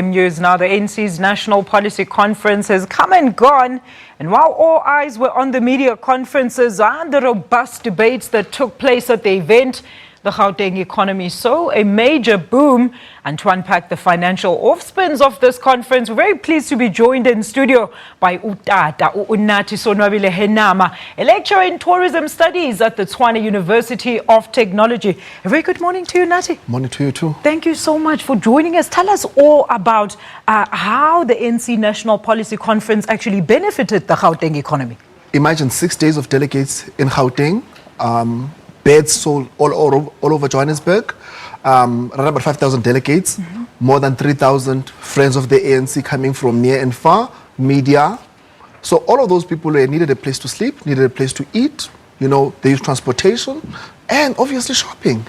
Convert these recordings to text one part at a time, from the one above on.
News now. The ANC's National Policy Conference has come and gone, and while all eyes were on the media conferences and the robust debates that took place at the event, the Gauteng economy saw a major boom. And to unpack the financial offspins of this conference, we're very pleased to be joined in studio by Unathi Sonwabile Henama, a lecturer in tourism studies at the Tshwane University of Technology. A very good morning to you, Unathi. Morning to you too. Thank you so much for joining us. Tell us all about how the ANC National Policy Conference actually benefited the Gauteng economy. Imagine 6 days of delegates in Gauteng, beds sold all over Johannesburg, around about 5,000 delegates, more than 3,000 friends of the ANC coming from near and far, media. So all of those people needed a place to sleep, needed a place to eat, they use transportation and obviously shopping.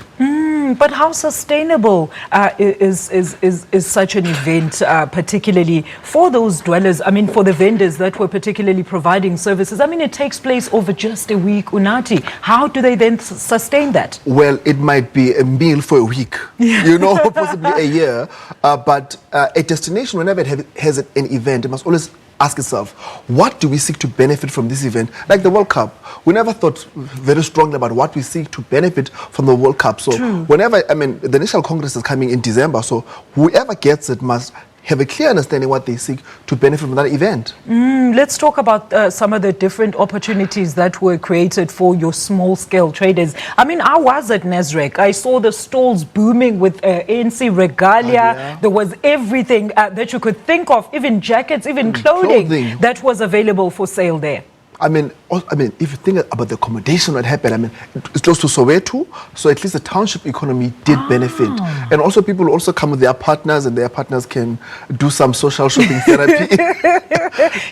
But how sustainable is such an event, particularly for those dwellers, for the vendors that were particularly providing services? It takes place over just a week, Unathi. How do they then sustain that? Well, it might be a meal for a week, possibly a year. But a destination, whenever it has an event, it must always ask itself, what do we seek to benefit from this event? Like the World Cup, we never thought very strongly about what we seek to benefit from the World Cup. So whenever, the National Congress is coming in December, so whoever gets it must have a clear understanding what they seek to benefit from that event. Let's talk about some of the different opportunities that were created for your small-scale traders. I was at Nasrec. I saw the stalls booming with ANC regalia. There was everything that you could think of, even jackets, even clothing that was available for sale there. If you think about the accommodation that happened, it's close to Soweto, so at least the township economy did benefit. And also people also come with their partners, and their partners can do some social shopping therapy.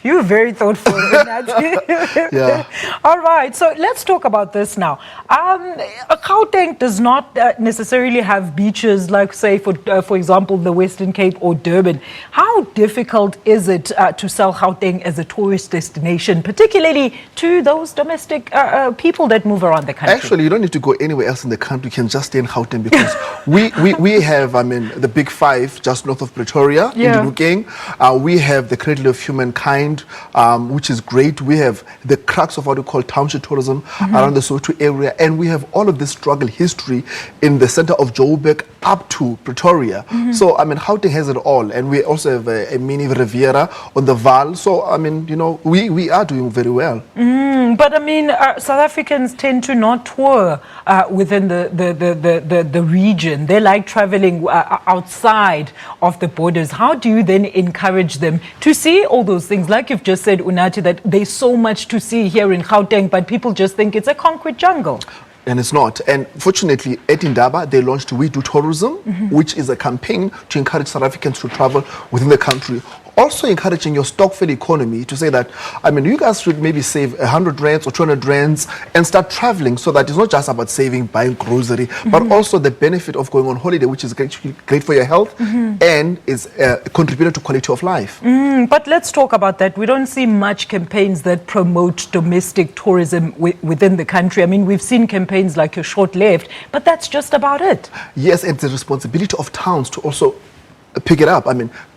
You're very thoughtful. Yeah. All right, so let's talk about this now. Gauteng does not necessarily have beaches like, say, for example, the Western Cape or Durban. How difficult is it to sell Gauteng as a tourist destination, particularly to those domestic people that move around the country? Actually, you don't need to go anywhere else in the country. You can just stay in Gauteng, because we have, the Big Five just north of Pretoria, in Gauteng. We have the cradle of humankind, which is great. We have the crux of what we call township tourism around the Soweto area, and we have all of this struggle history in the center of Joburg up to Pretoria. So, Gauteng has it all, and we also have a mini Riviera on the Vaal. So, we are doing very well. But South Africans tend to not tour within the region. They like traveling outside of the borders. How do you then encourage them to see all those things? Like you've just said, Unathi, that there's so much to see here in Gauteng, but people just think it's a concrete jungle. And it's not. And fortunately, at Indaba, they launched We Do Tourism, which is a campaign to encourage South Africans to travel within the country. Also encouraging your Stokvel economy to say that, you guys should maybe save 100 rands or 200 rands and start traveling, so that it's not just about saving, buying grocery, but also the benefit of going on holiday, which is great for your health and is contributing to quality of life. But let's talk about that. We don't see much campaigns that promote domestic tourism within the country. We've seen campaigns like your Short Left, but that's just about it. Yes, it's the responsibility of towns to also pick it up.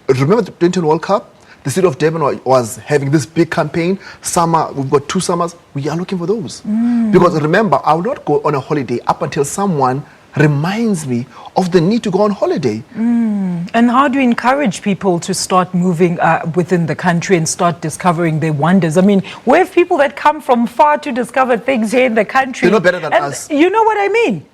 Remember the 2010 World Cup? The city of Durban was having this big campaign. Summer, we've got 2 summers. We are looking for those. Because remember, I will not go on a holiday up until someone reminds me of the need to go on holiday. And how do you encourage people to start moving within the country and start discovering their wonders? We have people that come from far to discover things here in the country. They're not better than us. You know what I mean?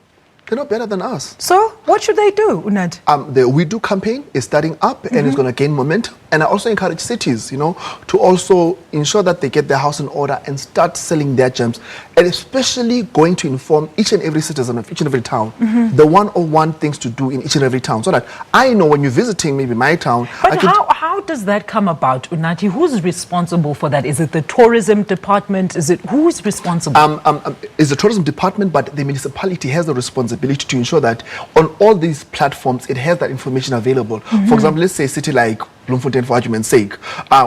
They're not better than us. So what should they do, Unathi? The We Do campaign is starting up and it's going to gain momentum. And I also encourage cities, to also ensure that they get their house in order and start selling their gems. And especially going to inform each and every citizen of each and every town the 101 things to do in each and every town, so that I know when you're visiting maybe my town. But how does that come about, Unathi? Who's responsible for that? Is it the tourism department? Who's responsible? It's the tourism department, but the municipality has the responsibility to ensure that on all these platforms it has that information available. For example, let's say a city like Bloemfontein, for argument's sake,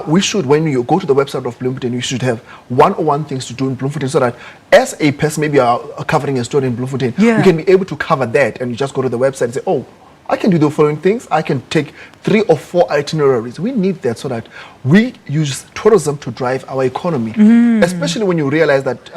we should, when you go to the website of Bloemfontein, you should have 101 things to do in Bloemfontein, so that as a person maybe are covering a story in Bloemfontein, you can be able to cover that, and you just go to the website and say, oh, I can do the following things. I can take 3 or 4 itineraries. We need that so that we use tourism to drive our economy, especially when you realize that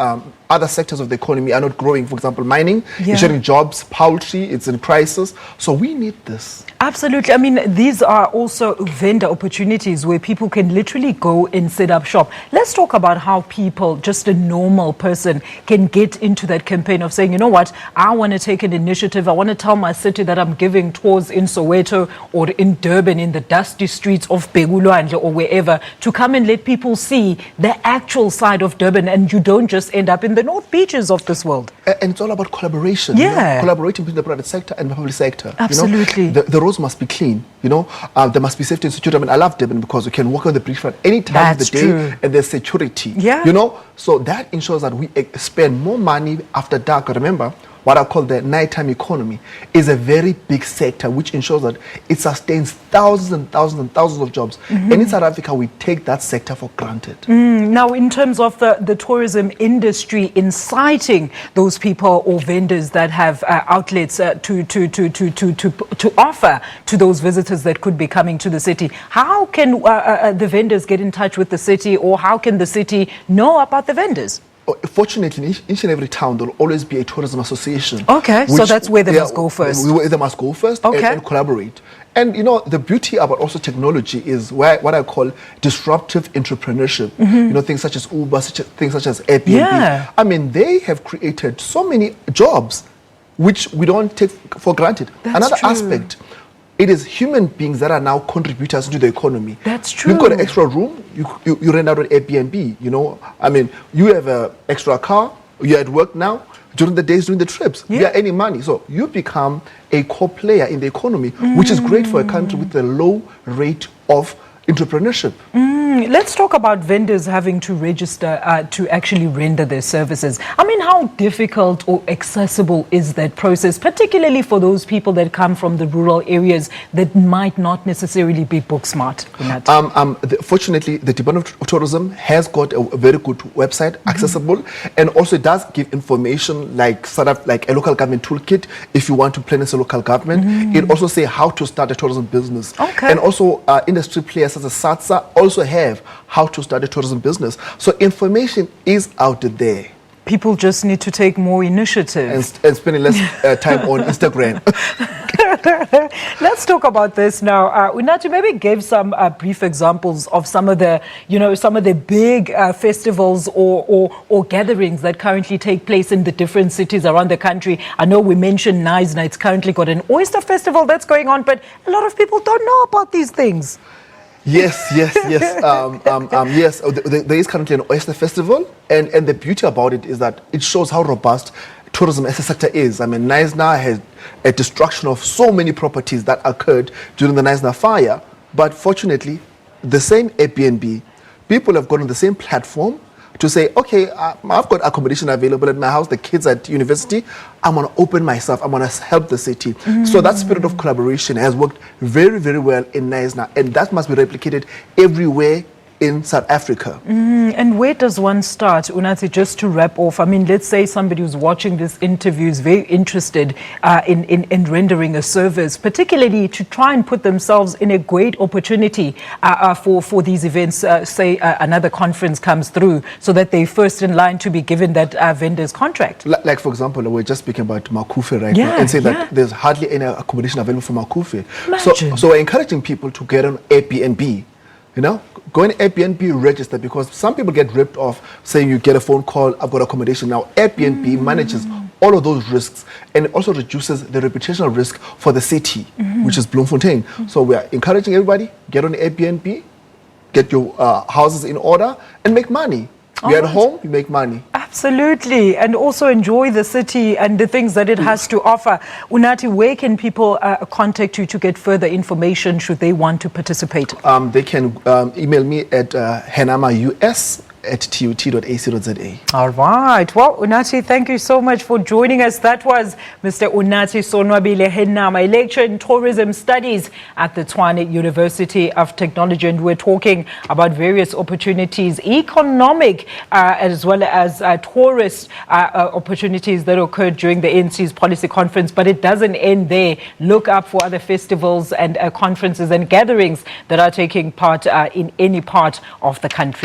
other sectors of the economy are not growing. For example, mining, ensuring jobs, poultry, it's in crisis. So we need this. Absolutely. I mean, these are also vendor opportunities where people can literally go and set up shop. Let's talk about how people, just a normal person, can get into that campaign of saying, you know what, I want to take an initiative. I want to tell my city that I'm giving tours in Soweto or in Durban, in the dusty streets of Begulwandle or wherever, to come and let people see the actual side of Durban, and you don't just end up in the North Beaches of this world. And it's all about collaboration. Yeah. You know, collaborating between the private sector and the public sector. Absolutely. You know, the roads must be clean. You know, there must be safety and security. I mean, I love Durban because you can walk on the bridge at any time of the day and there's security. Yeah. You know, so that ensures that we spend more money after dark. Remember, what I call the nighttime economy is a very big sector which ensures that it sustains thousands and thousands and thousands of jobs. And in South Africa, we take that sector for granted. Now, in terms of the tourism industry inciting those people or vendors that have outlets to offer to those visitors that could be coming to the city, how can the vendors get in touch with the city, or how can the city know about the vendors? Fortunately, in each and every town, there will always be a tourism association. Okay, so that's where they must go first. They must go first and collaborate. And, you know, the beauty about also technology is what I call disruptive entrepreneurship. You know, things such as Uber, things such as Airbnb. Yeah. I mean, they have created so many jobs which we don't take for granted. Another aspect, it is human beings that are now contributors to the economy. That's true. You've got an extra room, you rent out an Airbnb, you know. I mean, you have an extra car, you're at work now, during the days, during the trips, you have any money. So you become a core player in the economy, which is great for a country with a low rate of entrepreneurship. Let's talk about vendors having to register to actually render their services. I mean, how difficult or accessible is that process, particularly for those people that come from the rural areas that might not necessarily be book smart? Fortunately, the Department of Tourism has got a very good website, accessible, and also it does give information like sort of like a local government toolkit if you want to plan as a local government. It also says how to start a tourism business. And also industry players such as SATSA also have how to start a tourism business. So information is out there. People just need to take more initiative. And spending less time on Instagram. Let's talk about this now. Unathi maybe gave some brief examples of some of the, some of the big festivals or gatherings that currently take place in the different cities around the country. I know we mentioned Knysna. It's currently got an Oyster Festival that's going on, but a lot of people don't know about these things. Yes. Yes. There is currently an Oyster Festival, and the beauty about it is that it shows how robust tourism as a sector is. I mean, Knysna had a destruction of so many properties that occurred during the Knysna fire, but fortunately, the same Airbnb, people have gone on the same platform to say, okay, I've got accommodation available at my house, the kids at university, I'm going to open myself, I'm going to help the city. So that spirit of collaboration has worked very, very well in Knysna, and that must be replicated everywhere in South Africa. And where does one start, Unathi, just to wrap off? I mean, let's say somebody who's watching this interview is very interested in rendering a service, particularly to try and put themselves in a great opportunity for these events. Say another conference comes through, so that they're first in line to be given that vendor's contract. Like, for example, we're just speaking about Makufe right now, and saying that there's hardly any accommodation available for Makufe. So we're encouraging people to get on Airbnb. You know, go in Airbnb, register, because some people get ripped off saying you get a phone call, I've got accommodation. Now, Airbnb manages all of those risks, and it also reduces the reputational risk for the city, which is Bloemfontein. So we are encouraging everybody, get on Airbnb, get your houses in order, and make money. You're at home, you make money. Absolutely. And also enjoy the city and the things that it has to offer. Unathi, where can people contact you to get further information should they want to participate? They can email me at henamaus at tut.ac.za. All right. Well, Unathi, thank you so much for joining us. That was Mr. Unathi Sonwabile Henama, a lecturer in tourism studies at the Tshwane University of Technology. And we're talking about various opportunities, economic as well as tourist opportunities that occurred during the ANC's policy conference. But it doesn't end there. Look up for other festivals and conferences and gatherings that are taking part in any part of the country.